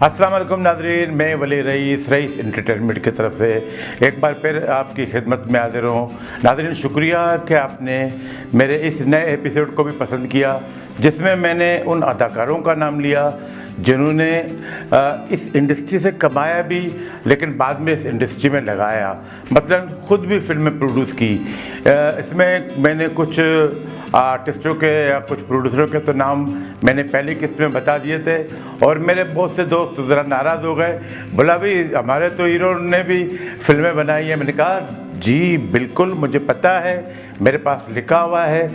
अस्सलाम वालेकुम नाज़रीन, मैं वली रईस एंटरटेनमेंट की तरफ से एक बार फिर आपकी खिदमत में हाजिर हूँ। नाज़रीन, शुक्रिया कि आपने मेरे इस नए एपिसोड को भी पसंद किया, जिसमें मैंने उन अदाकारों का नाम लिया जिन्होंने इस इंडस्ट्री से कमाया भी, लेकिन बाद में इस इंडस्ट्री में लगाया, मतलब ख़ुद भी फिल्में प्रोड्यूस की। इसमें मैंने कुछ आर्टिस्टों के या कुछ प्रोड्यूसरों के तो नाम मैंने पहली किस्त में बता दिए थे, और मेरे बहुत से दोस्त ज़रा नाराज़ हो गए, बोला भाई हमारे तो हीरो ने भी फिल्में बनाई हैं। मैंने कहा जी बिल्कुल, मुझे पता है, मेरे पास लिखा हुआ है।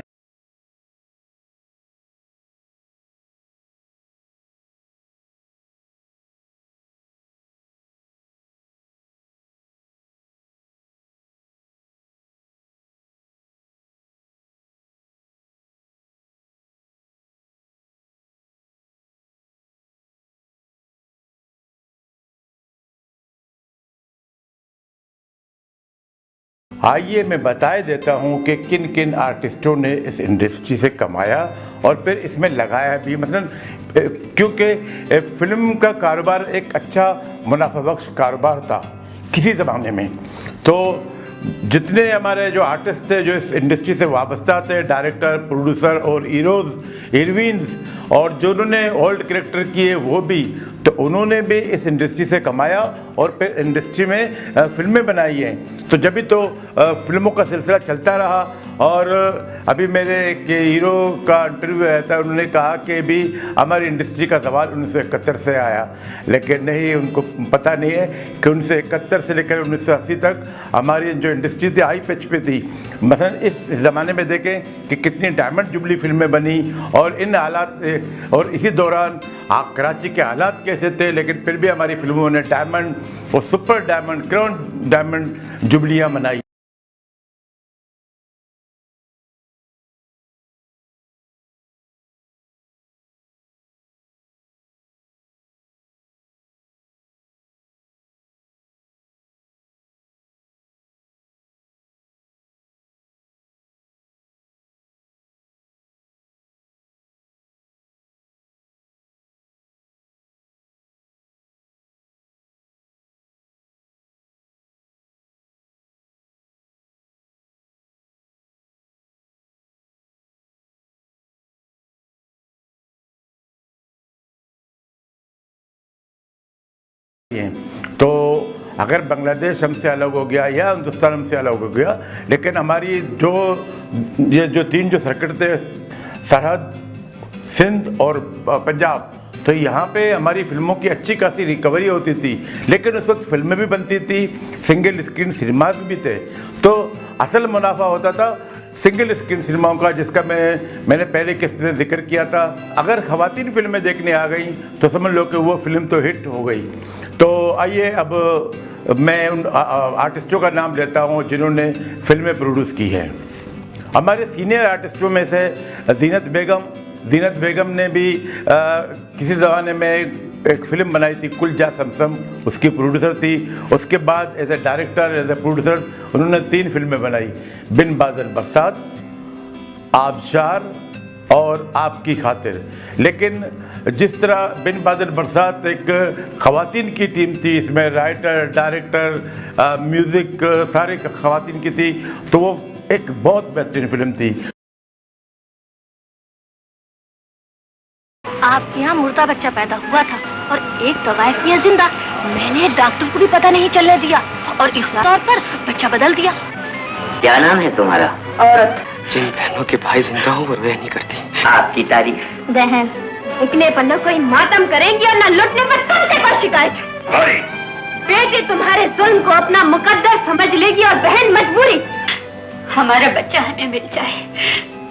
आइए मैं बताए देता हूँ कि किन किन आर्टिस्टों ने इस इंडस्ट्री से कमाया और फिर इसमें लगाया भी। मसलन क्योंकि फिल्म का कारोबार एक अच्छा मुनाफाबख्श कारोबार था किसी ज़माने में, तो जितने हमारे जो आर्टिस्ट थे जो इस इंडस्ट्री से वाबस्ता थे, डायरेक्टर, प्रोड्यूसर और हीरोज़, हीरोइंस, और जो उन्होंने ओल्ड कैरेक्टर किए वो भी, तो उन्होंने भी इस इंडस्ट्री से कमाया और फिर इंडस्ट्री में फिल्में बनाई हैं। तो जब भी तो फिल्मों का सिलसिला चलता रहा। और अभी मेरे एक हीरो का इंटरव्यू आया था, उन्होंने कहा कि भी हमारी इंडस्ट्री का ज़वाल 1971 से आया, लेकिन नहीं, उनको पता नहीं है कि 1971 से लेकर 1980 तक हमारी जो इंडस्ट्री थी हाई पिच पे थी। मसलन इस ज़माने में देखें कि कितनी डायमंड जुबली फिल्में बनी, और इन हालात और इसी दौरान कराची के हालात कैसे थे, लेकिन फिर भी हमारी फिल्मों ने डायमंड और सुपर डायमंड, क्राउन डायमंड जुबलियाँ मनाई। तो अगर बांग्लादेश हमसे अलग हो गया या हिंदुस्तान हमसे अलग हो गया, लेकिन हमारी ये तीन जो सर्किट थे, सरहद, सिंध और पंजाब, तो यहाँ पे हमारी फिल्मों की अच्छी खासी रिकवरी होती थी। लेकिन उस वक्त फिल्में भी बनती थी, सिंगल स्क्रीन सिनेमाज भी थे, तो असल मुनाफा होता था सिंगल स्क्रीन सिनेमाओं का, जिसका मैंने पहले किस्त में जिक्र किया था। अगर ख़वातीन फिल्में देखने आ गई तो समझ लो कि वो फिल्म तो हिट हो गई। तो आइए अब मैं उन आर्टिस्टों का नाम लेता हूँ जिन्होंने फिल्में प्रोड्यूस की हैं। हमारे सीनियर आर्टिस्टों में से ज़ीनत बेगम ने भी किसी ज़माने में एक फ़िल्म बनाई थी, कुल जा समसम, उसकी प्रोड्यूसर थी। उसके बाद as a director, as a producer उन्होंने 3 फिल्में बनाई, बिन बादल बरसात, आबशार और आपकी खातिर। लेकिन जिस तरह बिन बादल बरसात एक ख़वातीन की टीम थी, इसमें राइटर, डायरेक्टर, म्यूज़िक सारे ख़वातीन की थी, तो वो एक बहुत बेहतरीन फिल्म थी। आपके यहाँ मुर्दा बच्चा पैदा हुआ था और एक दवाई किया जिंदा। मैंने डॉक्टर को भी पता नहीं चलने दिया और इख्तियार तौर पर बच्चा बदल दिया। क्या नाम है तुम्हारा? औरत। जिन बहनों के भाई जिंदा हो वो रोया नहीं करती। आपकी तारीफ? बहन इतने पन्नों कोई मातम करेंगी और न लुटने पर तुमसे पर शिकायत। बेटी तुम्हारे जुल्म को अपना मुकद्दर समझ लेगी और बहन मजबूरी। हमारा बच्चा हमें मिल जाए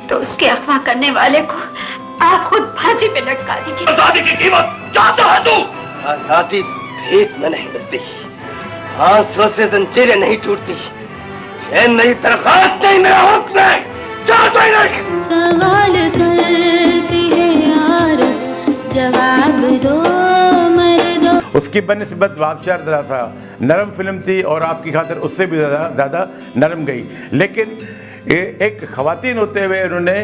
तो उसके अगवा करने वाले को आप खुद फांसी पे लटका दीजिए। आजादी की कीमत जानता है तू? आजादी भीख में नहीं मिलती, आंसुओं से जंजीरें नहीं टूटती, ये नई दरख्वास्त नहीं, मेरा हुक्म है, जानता ही नहीं। सवाल करती है यार, जवाब दो मर्दो। उसकी बनिस्बत वाबशार ज़रा सा नरम फिल्म थी और आपकी खातिर उससे भी ज़्यादा नरम गई। लेकिन एक खवातीन होते हुए उन्होंने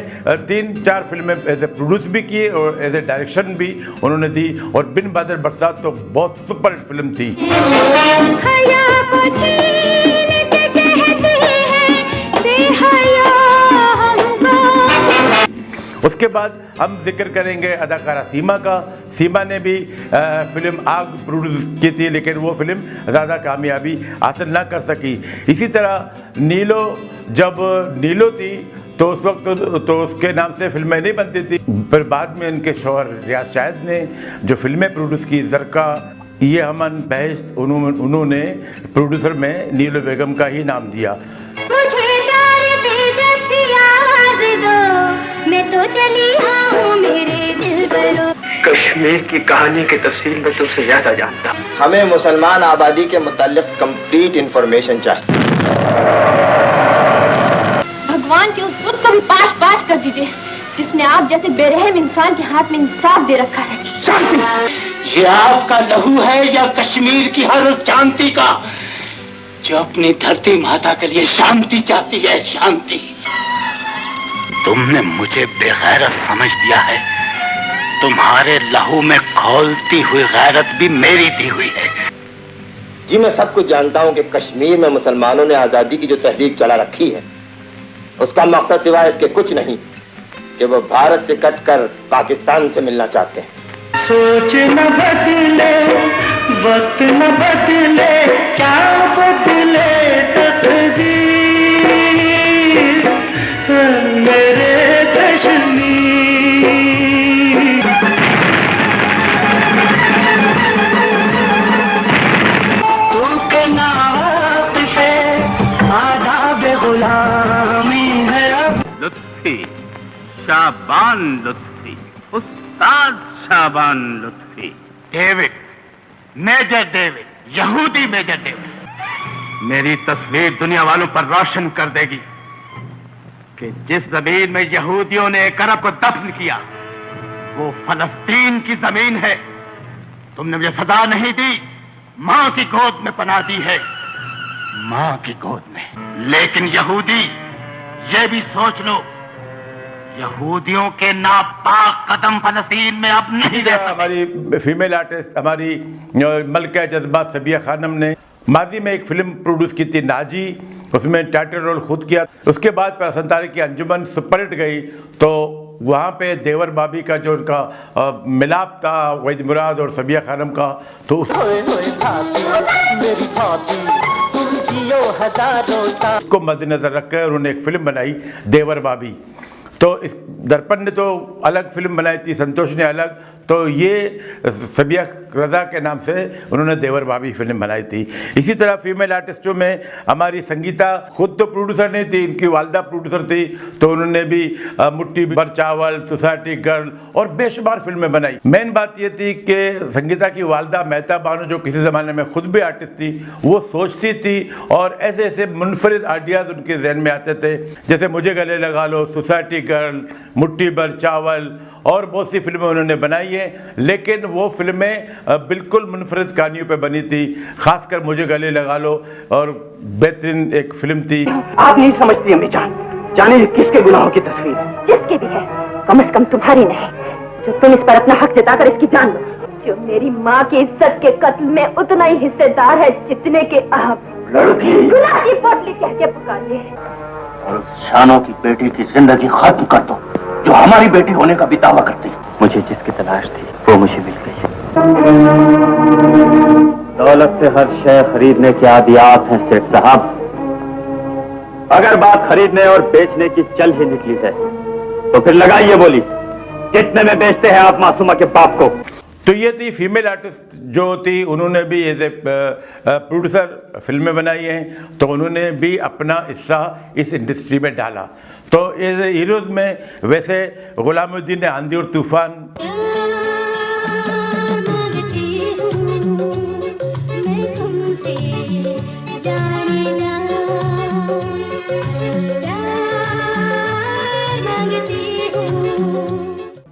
3-4 फिल्में ऐसे प्रोड्यूस भी की और ऐसे डायरेक्शन भी उन्होंने दी। और बिन बादल बरसात तो बहुत सुपर हिट फिल्म थी। उसके बाद हम जिक्र करेंगे अदाकारा सीमा का। सीमा ने भी फिल्म आग प्रोड्यूस की थी, लेकिन वो फिल्म ज़्यादा कामयाबी हासिल ना कर सकी। इसी तरह नीलो, जब नीलो थी तो उस वक्त तो उसके नाम से फिल्में नहीं बनती थी। फिर बाद में उनके शौहर रियाज शाहिद ने जो फिल्में प्रोड्यूस की, जरका, ये हमन बहश्त, उन्होंने प्रोड्यूसर में नीलो बेगम का ही नाम दिया। मैं तो चली हूँ मेरे दिल पर। कश्मीर की कहानी की तफसील में तुमसे ज्यादा जानता हूँ। हमें मुसलमान आबादी के मुताल्लिक कंप्लीट इंफॉर्मेशन चाहिए। भगवान के उस बुत को भी पाश कर दीजिए जिसने आप जैसे बेरहम इंसान के हाथ में इंसाफ दे रखा है। ये आपका लहू है या कश्मीर की हर उस शांति का जो अपनी धरती माता के लिए शांति चाहती है? शांति। तुमने मुझे बेगैरत समझ दिया है। तुम्हारे लहू में खौलती हुई गैरत भी मेरी दी हुई है। जी मैं सब कुछ जानता हूँ कि कश्मीर में मुसलमानों ने आजादी की जो तहरीक चला रखी है, उसका मकसद सिवाय इसके कुछ नहीं कि वो भारत से कटकर पाकिस्तान से मिलना चाहते हैं। सोच न बदले, वक्त न बदले, क्या बदले तकदीर मेरे कश्मीर। तू के नाम पे आदाब गुलामी है अब। लुत्फी, शाबान लुत्फी, उस्ताद शाबान लुत्फी, डेविड, मेजर डेविड, यहूदी मेजर डेविड। मेरी तस्वीर दुनिया वालों पर रोशन कर देगी कि जिस जमीन में यहूदियों ने एक अरब को दफन किया वो फलस्तीन की जमीन है। तुमने मुझे सदा नहीं दी, मां की गोद में पनाह दी है, मां की गोद में। लेकिन यहूदी, ये भी सोच लो, यहूदियों के नापाक कदम फलस्तीन में अब नहीं रह सकते। हमारी फीमेल आर्टिस्ट, हमारी मलका जज्बात सबिया खानम ने माजी में एक फिल्म प्रोड्यूस की थी नाजी, उसमें टाइटल रोल खुद किया। उसके बाद पर हसन तारिक की अंजुमन सुपरहिट गई, तो वहाँ पे देवर भाभी का जो उनका मिलाप था वहीद मुराद और सबिया खानम का, तो उसको मद्देनजर रखकर उन्होंने एक फिल्म बनाई देवर भाभी। तो इस दर्पण ने तो अलग फिल्म बनाई थी, संतोष ने अलग, तो ये सबिया रज़ा के नाम से उन्होंने देवर भाभी फिल्म बनाई थी। इसी तरह फीमेल आर्टिस्टों में हमारी संगीता खुद तो प्रोड्यूसर नहीं थी, इनकी वालदा प्रोड्यूसर थी, तो उन्होंने भी मुट्ठी भर चावल, सोसाइटी गर्ल और बेशुमार फिल्में बनाई। मेन बात ये थी कि संगीता की वालदा मेहता बानो, जो किसी ज़माने में खुद भी आर्टिस्ट थी, वो सोचती थी और ऐसे ऐसे मुनफरिद आइडियाज़ उनके जहन में आते थे, जैसे मुझे गले लगा लो, सोसाइटी गर्ल, मुट्ठी भर चावल और बहुत सी फिल्में उन्होंने बनाई हैं। लेकिन वो फिल्में बिल्कुल मुनफरिद कहानियों पे बनी थी, खासकर मुझे गले लगा लो और बेहतरीन एक फिल्म थी। आप नहीं समझती अम्मी जान, जाने किसके गुनाहों की तस्वीर है? जिसके भी है, कम से कम तुम्हारी नहीं, जो तुम इस पर अपना हक जताकर इसकी जान लो, जो मेरी माँ की इज्जत के कत्ल में उतना ही हिस्सेदार है जितने के आप। लड़की गुनाह की पोटली कह के पुकारिए और शानों की बेटी की जिंदगी खत्म कर दो जो हमारी बेटी होने का भी दावा करती। मुझे जिसकी तलाश थी वो मुझे मिल गई है। दौलत से हर शय खरीदने के आदी आप हैं सेठ साहब। अगर बात खरीदने और बेचने की चल ही निकली है तो फिर लगाइए बोली, कितने में बेचते हैं आप मासूमा के बाप को? तो ये थी फीमेल आर्टिस्ट जो थी, उन्होंने भी एज ए प्रोड्यूसर फिल्में बनाई हैं, तो उन्होंने भी अपना हिस्सा इस इंडस्ट्री में डाला। तो एज ए हीरोज़ में वैसे गुलामुद्दीन ने आंधी और तूफान,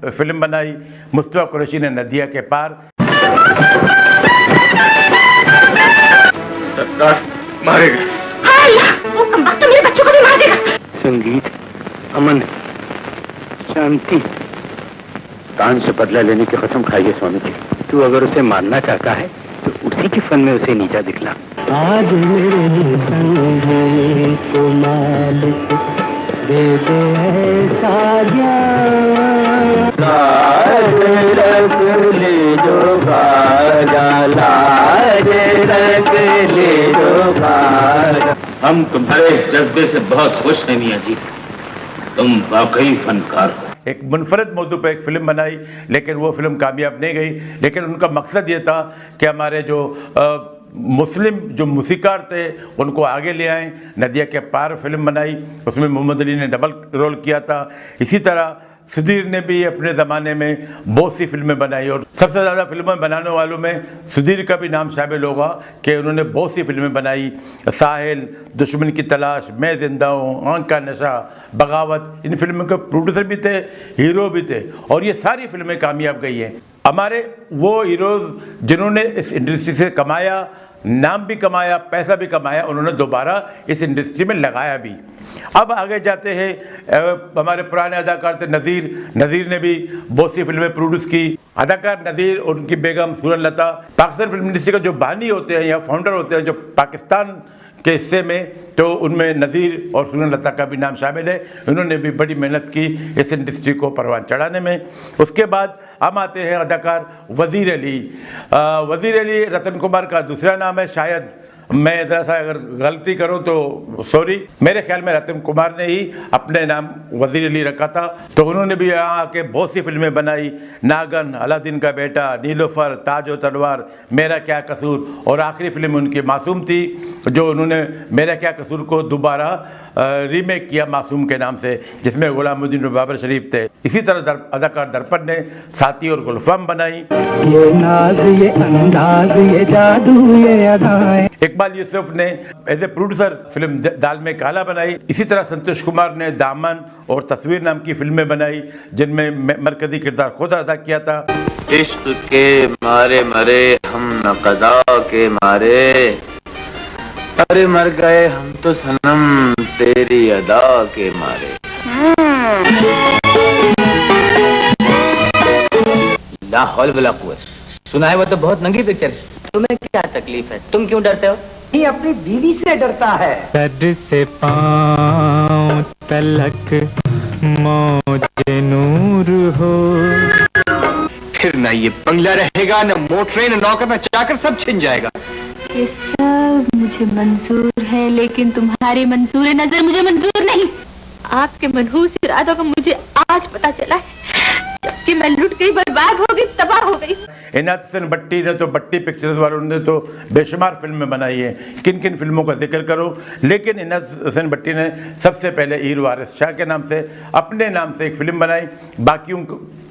फिल्म बनाई, मुस्तफा कुरैशी ने नदिया के पार। सरकार मारेगा। हाय, वो कमबख्त तो मेरे बच्चों को भी मार देगा। संगीत, अमन, शांति। तान से बदला लेने की कसम खाइए स्वामी जी। तू अगर उसे मारना चाहता है तो उसी के फन में उसे नीचा दिखला। आज मेरे संग को मालिक दे दे ऐसा ज्ञान, लाज रख ले जो खाजा, लाज रख ले जो खाजा। हम तुम्हारे इस जज्बे से बहुत खुश हैं मियाँ जी, तुम वाकई फनकार हो। एक मुनफरद मौजू पर एक फ़िल्म बनाई, लेकिन वो फिल्म कामयाब नहीं गई। लेकिन उनका मकसद ये था कि हमारे जो मुस्लिम जो मूसीकार थे उनको आगे ले आएँ। नदिया के पार फिल्म बनाई, उसमें मोहम्मद अली ने डबल रोल किया था। इसी तरह सुधीर ने भी अपने ज़माने में बहुत सी फिल्में बनाई और सबसे ज़्यादा फिल्में बनाने वालों में सुधीर का भी नाम शामिल होगा कि उन्होंने बहुत सी फिल्में बनाई। साहिल, दुश्मन की तलाश, मैं ज़िंदा हूँ, आंख का नशा, बगावत, इन फिल्मों के प्रोड्यूसर भी थे, हीरो भी थे और ये सारी फिल्में कामयाब गई हैं। हमारे वो हीरोज़ जिन्होंने इस इंडस्ट्री से कमाया, नाम भी कमाया, पैसा भी कमाया, उन्होंने दोबारा इस इंडस्ट्री में लगाया भी। अब आगे जाते हैं, हमारे पुराने अदाकार थे नज़ीर ने भी बहुत सी फिल्में प्रोड्यूस की। अदाकार नज़ीर और उनकी बेगम सूरनलता पाकिस्तान फिल्म इंडस्ट्री का जो बानी होते हैं या फाउंडर होते हैं जो पाकिस्तान के हिस्से में, तो उनमें नज़ीर और सूरनलता का भी नाम शामिल है। उन्होंने भी बड़ी मेहनत की इस इंडस्ट्री को परवान चढ़ाने में। उसके बाद हम आते हैं अदाकार वज़ीर अली। वज़ीर अली रतन कुमार का दूसरा नाम है, शायद मैं ज़रा सा अगर गलती करूं तो सॉरी। मेरे ख्याल में रतन कुमार ने ही अपने नाम वज़ीर अली रखा था। तो उन्होंने भी यहाँ आके बहुत सी फिल्में बनाई, नागन, अलादीन का बेटा, नीलोफर, ताज और तलवार, मेरा क्या कसूर और आखिरी फिल्म उनकी मासूम थी, जो उन्होंने मेरा क्या कसूर को दोबारा रीमेक किया मासूम के नाम से, जिसमें गुलामुद्दीन और बाबर शरीफ थे। इसी तरह अदाकार दर्पण ने साथी और गुलफाम बनाई। ये नाज, ये अंदाज, ये जादू, ये अदाएं। इकबाल यूसुफ ने एज ए प्रोड्यूसर फिल्म दाल में काला बनाई। इसी तरह संतोष कुमार ने दामन और तस्वीर नाम की फिल्में बनाई, जिनमें मरकजी किरदार खुद अदा किया था। इश्क के मारे मरे हम न कदा के मारे, अरे मर गए हम तो सनम तेरी अदा के मारे। ला हौल वला कुव्वत। सुना है वो तो बहुत नंगी पिक्चर। तुम्हें क्या तकलीफ है, तुम क्यों डरते हो? ये अपनी बीवी से डरता है। सर से पांव तलक मौजे नूर हो। फिर ना ये बंगला रहेगा, न मोटरें, न नौकर, न चाकर, सब छिन जाएगा। ये सब मुझे मंजूर है, लेकिन तुम्हारे मंसूर नजर मुझे मंजूर नहीं। आपके मनहूस इरादों का मुझे आज पता चला है, जबकि मैं लुट गई, बर्बाद हो गई, तबाह हो गई। इनायत हुसैन भट्टी ने तो, भट्टी पिक्चर्स वालों ने तो बेशुमार फिल्में बनाई हैं। किन किन फिल्मों का जिक्र करो, लेकिन इनायत हुसैन भट्टी ने सबसे पहले हीर वारिस शाह के नाम से अपने नाम से एक फिल्म बनाई।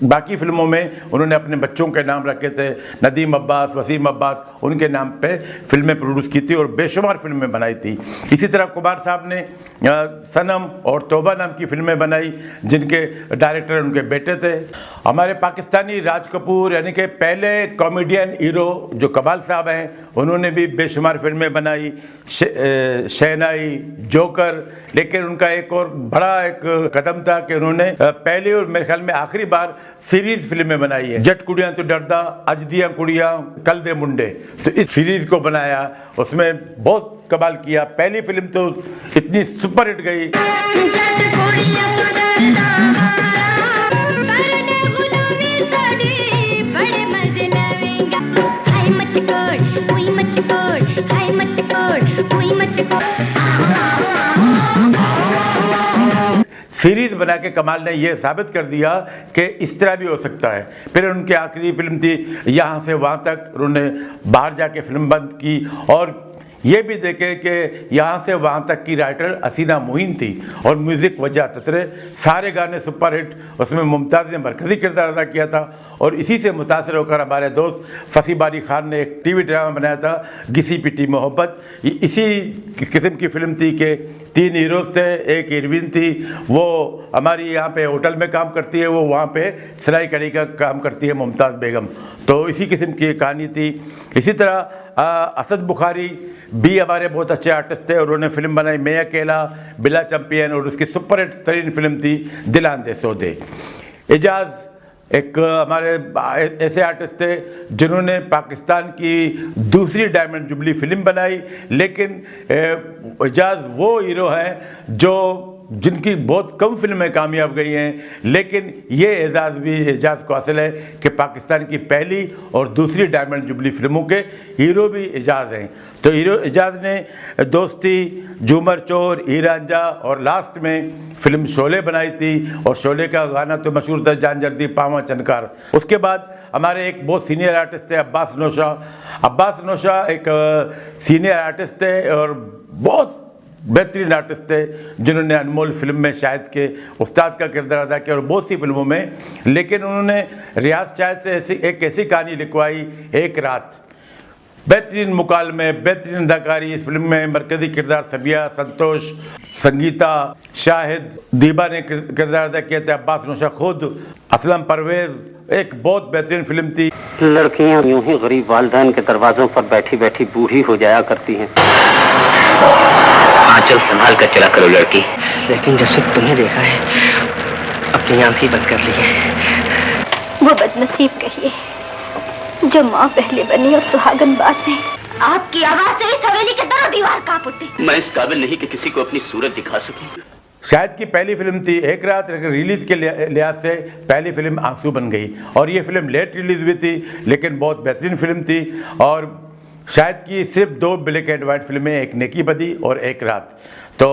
बाकी फिल्मों में उन्होंने अपने बच्चों के नाम रखे थे, नदीम अब्बास, वसीम अब्बास, उनके नाम पे फिल्में प्रोड्यूस की थी और बेशुमार फिल्में बनाई थी। इसी तरह कुमार साहब ने सनम और तौबा नाम की फिल्में बनाई, जिनके डायरेक्टर उनके बेटे थे। हमारे पाकिस्तानी राज कपूर यानी कि पहले कॉमेडियन हीरो जो कमाल साहब हैं, उन्होंने भी बेशुमार फिल्में बनाई, शहनाई, जोकर। लेकिन उनका एक और बड़ा एक कदम था कि उन्होंने पहली और मेरे ख्याल में आखिरी बार सीरीज फिल्में बनाई है। जट कुड़ियां तो डरदा, अज दियां कुड़ियां, कल दे मुंडे, तो इस सीरीज को बनाया, उसमें बहुत कमाल किया। पहली फिल्म तो इतनी सुपर हिट गई। सीरीज बना के कमाल ने यह साबित कर दिया कि इस तरह भी हो सकता है। फिर उनकी आखिरी फिल्म थी यहाँ से वहाँ तक, उन्होंने बाहर जाके फिल्म बंद की। और ये भी देखें कि यहाँ से वहाँ तक की राइटर हसीना मुहीन थी और म्यूज़िक वजह ततरे, सारे गाने सुपरहिट। उसमें मुमताज़ ने मरकज़ी किरदार अदा किया था। और इसी से मुतासर होकर हमारे दोस्त फसी बारी खान ने एक टीवी ड्रामा बनाया था, घिसी पिटी मोहब्बत। इसी किस्म की फिल्म थी कि 3 हीरोज़ थे, एक हीरोइन थी, वो हमारी यहाँ पे होटल में काम करती है, वो वहाँ पे सिलाई कढ़ाई का काम करती है, मुमताज़ बेगम। तो इसी किस्म की कहानी थी। इसी तरह असद बुखारी भी हमारे बहुत अच्छे आर्टिस्ट थे। उन्होंने फिल्म बनाई मैं अकेला, बिला चैंपियन, और उसकी सुपर हिट तरीन फिल्म थी दिल आंधे सौदे। एजाज एक हमारे ऐसे आर्टिस्ट थे जिन्होंने पाकिस्तान की दूसरी डायमंड जुबली फिल्म बनाई, लेकिन एजाज वो हीरो हैं जिनकी बहुत कम फिल्में कामयाब गई हैं, लेकिन ये एजाज़ को हासिल है कि पाकिस्तान की पहली और दूसरी डायमंड जुबली फिल्मों के हीरो भी एजाज़ हैं। तो हीरो एजाज़ ने दोस्ती, झूमर चोर, हीरांझा और लास्ट में फिल्म शोले बनाई थी, और शोले का गाना तो मशहूर था, जान जर्दी पावा चनकार। उसके बाद हमारे एक बहुत सीनियर आर्टिस्ट थे अब्बास नौशा। अब्बास नौशा एक सीनियर आर्टिस्ट थे और बहुत बेहतरीन आर्टिस्ट थे, जिन्होंने अनमोल फिल्म में शाहिद के उस्ताद का किरदार अदा किया और बहुत सी फिल्मों में। लेकिन उन्होंने रियाज शाहिद से ऐसी कहानी लिखवाई, एक रात। बेहतरीन मुकालमे, बेहतरीन अदाकारी। इस फिल्म में मरकजी किरदार सबिया, संतोष, संगीता, शाहिद, दीबा ने किरदार अदा किया था, अब्बास नौशा खुद, असलम परवेज। एक बहुत बेहतरीन फिल्म थी। लड़कियां यूं ही गरीब वालिदैन के दरवाजों पर बैठी बैठी बूढ़ी हो जाया करती हैं। आंचल संभाल कर चला करो लड़की। लेकिन जब से तुम्हें देखा है अपनी आंखें बंद कर ली है। वो बदनसीब कहिए जो माँ पहले बनी और सुहागन बाद में। आपकी आवाज से इस हवेली के दरो दीवार कांप उठे। मैं इस काबिल नहीं कि किसी को अपनी सूरत दिखा सकूं। शाहिद की पहली फिल्म थी एक रात, लेकिन रिलीज़ के लिहाज से पहली फिल्म आंसू बन गई, और ये फिल्म लेट रिलीज़ हुई थी, लेकिन बहुत बेहतरीन फिल्म थी। और शाहिद की सिर्फ 2 ब्लैक एंड वाइट फिल्में, एक नेकी बदी और एक रात। तो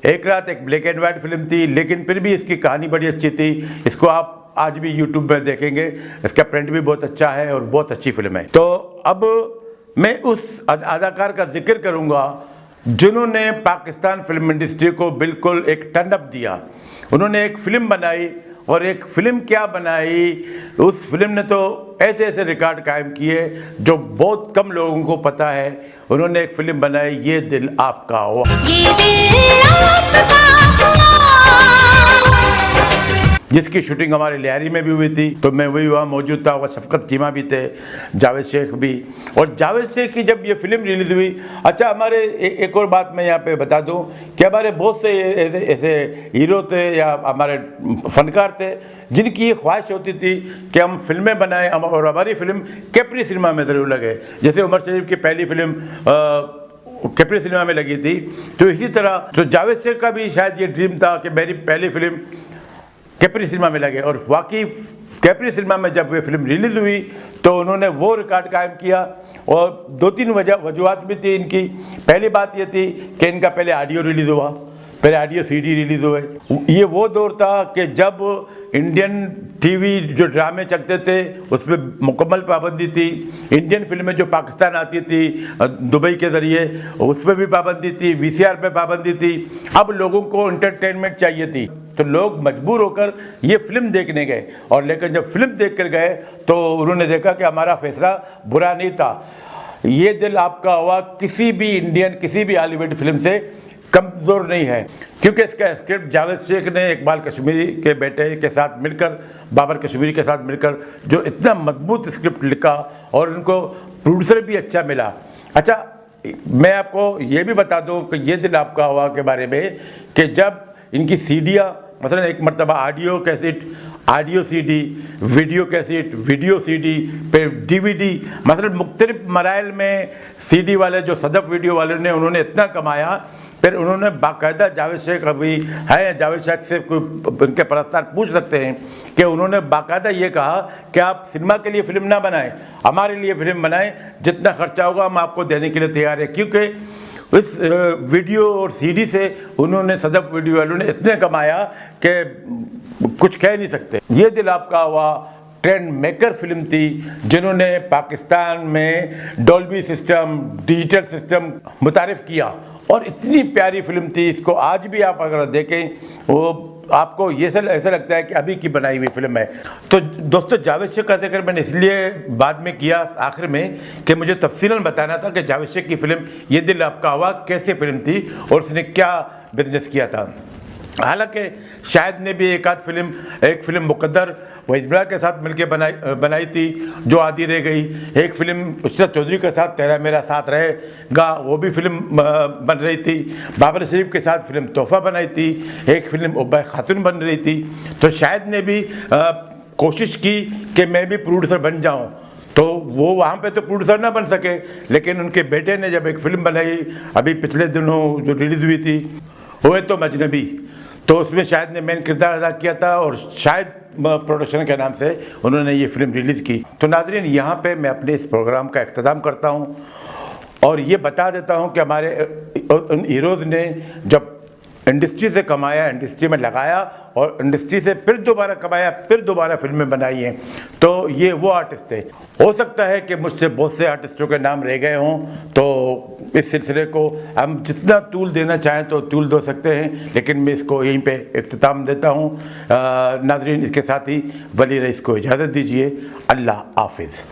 एक रात एक ब्लैक एंड वाइट फिल्म थी, लेकिन फिर भी इसकी कहानी बड़ी अच्छी थी। इसको आप आज भी यूट्यूब में देखेंगे, इसका प्रिंट भी बहुत अच्छा है और बहुत अच्छी फिल्म है। तो अब मैं उस अदाकार का जिक्र करूँगा जिन्होंने पाकिस्तान फिल्म इंडस्ट्री को बिल्कुल एक टर्न अप दिया। उन्होंने एक फ़िल्म बनाई, और एक फ़िल्म क्या बनाई, उस फिल्म ने तो ऐसे ऐसे रिकॉर्ड कायम किए जो बहुत कम लोगों को पता है। उन्होंने एक फिल्म बनाई, ये दिल आपका हुआ। ये दिल आपका हुआ। जिसकी शूटिंग हमारे लियारी में भी हुई थी, तो मैं वही वहाँ मौजूद था। वह शफकत चीमा भी थे, जावेद शेख भी। और जावेद शेख की जब ये फिल्म रिलीज हुई, अच्छा हमारे एक और बात मैं यहाँ पे बता दूँ कि हमारे बहुत से ऐसे हीरो थे या हमारे फनकार थे जिनकी ये ख्वाहिश होती थी कि हम फिल्में बनाएं, और हमारी फिल्म कैप्री सिनेमा में ज़रूर लगे। जैसे उमर शरीफ की पहली फिल्म कैप्री सिनेमा में लगी थी, तो इसी तरह तो जावेद शेख का भी शायद ये ड्रीम था कि मेरी पहली फिल्म कैप्री सिनेमा में लगे। और वाकई कैप्री सिनेमा में जब वे फिल्म रिलीज़ हुई तो उन्होंने वो रिकॉर्ड कायम किया, और 2-3 वजूहत भी थी इनकी। पहली बात ये थी कि इनका पहले ऑडियो रिलीज़ हुआ, पहले ऑडियो CD रिलीज़ हुए। ये वो दौर था कि जब इंडियन टीवी जो ड्रामे चलते थे उस पर मुकम्मल पाबंदी थी। इंडियन फिल्में जो पाकिस्तान आती थी दुबई के ज़रिए, उस पर भी पाबंदी थी, VCR पे पाबंदी थी। अब लोगों को एंटरटेनमेंट चाहिए थी, तो लोग मजबूर होकर ये फिल्म देखने गए। और लेकिन जब फिल्म देख कर गए तो उन्होंने देखा कि हमारा फैसला बुरा नहीं था। ये दिल आपका हुआ किसी भी इंडियन, किसी भी हॉलीवुड फिल्म से कमज़ोर नहीं है, क्योंकि इसका स्क्रिप्ट जावेद शेख ने इकबाल कश्मीरी के बेटे के साथ मिलकर, बाबर कश्मीरी के साथ मिलकर जो इतना मजबूत स्क्रिप्ट लिखा, और उनको प्रोड्यूसर भी अच्छा मिला। अच्छा मैं आपको ये भी बता दूं कि ये दिल आपका हुआ के बारे में कि जब इनकी सीडियाँ, मसलन एक मरतबा audio cassette, audio CD, video cassette, video CD, फिर DVD, मसलन मुख्तलिफ मराइल में CD वाले जो सदफ वीडियो वाले ने उन्होंने इतना कमाया, फिर उन्होंने बाकायदा जावेद शेख अभी है, जावेद शेख से कोई उनके परस्तार पूछ सकते हैं कि उन्होंने बाकायदा ये कहा कि आप सिनेमा के लिए फ़िल्म ना बनाएं, हमारे लिए फ़िल्म बनाएं, जितना खर्चा होगा हम आपको देने के लिए तैयार हैं। क्योंकि इस वीडियो और CD से उन्होंने, सदफ वीडियो वालों ने इतने कमाया कि कुछ कह नहीं सकते। ये दिल आपका हुआ ट्रेंड मेकर फिल्म थी, जिन्होंने पाकिस्तान में डॉल्बी सिस्टम, डिजिटल सिस्टम मुतारिफ किया, और इतनी प्यारी फिल्म थी। इसको आज भी आप अगर देखें वो आपको ये ऐसा लगता है कि अभी की बनाई हुई फिल्म है। तो दोस्तों जावेद शेख का जिक्र मैंने इसलिए बाद में किया आखिर में कि मुझे तफसीलन बताना था कि जावेद शेख की फिल्म ये दिल आपका हुआ कैसे फिल्म थी और उसने क्या बिजनेस किया था। हालांकि शाहिद ने भी एक फिल्म मुकद्दर वहीद मियां के साथ मिलकर बनाई थी जो आधी रह गई। एक फिल्म उस्ताद चौधरी के साथ तेरा मेरा साथ रहेगा, वो भी फिल्म बन रही थी। बाबर शरीफ के साथ फिल्म तोहफा बनाई थी। एक फिल्म उब्बा खातून बन रही थी। तो शाहिद ने भी कोशिश की कि मैं भी प्रोड्यूसर बन जाऊं, तो वो वहाँ पे तो प्रोड्यूसर ना बन सके, लेकिन उनके बेटे ने जब एक फिल्म बनाई अभी पिछले दिनों जो रिलीज़ हुई थी हुए तो अजनबी, तो उसमें शाहिद ने मेन किरदार अदा किया था और शाहिद प्रोडक्शन के नाम से उन्होंने ये फिल्म रिलीज़ की। तो नाज़रीन, यहाँ पे मैं अपने इस प्रोग्राम का इख्तिताम करता हूँ और ये बता देता हूँ कि हमारे उन हीरोज़ ने जब इंडस्ट्री से कमाया, इंडस्ट्री में लगाया और इंडस्ट्री से फिर दोबारा कमाया, फिर दोबारा फिल्में बनाई हैं, तो ये वो आर्टिस्ट थे। हो सकता है कि मुझसे बहुत से आर्टिस्टों के नाम रह गए हों, तो इस सिलसिले को हम जितना तूल देना चाहें तो तूल दे सकते हैं, लेकिन मैं इसको यहीं पे इख्तिताम देता हूँ। नाज़रीन, इसके साथ ही वली रईस को इजाज़त दीजिए। अल्लाह हाफिज़।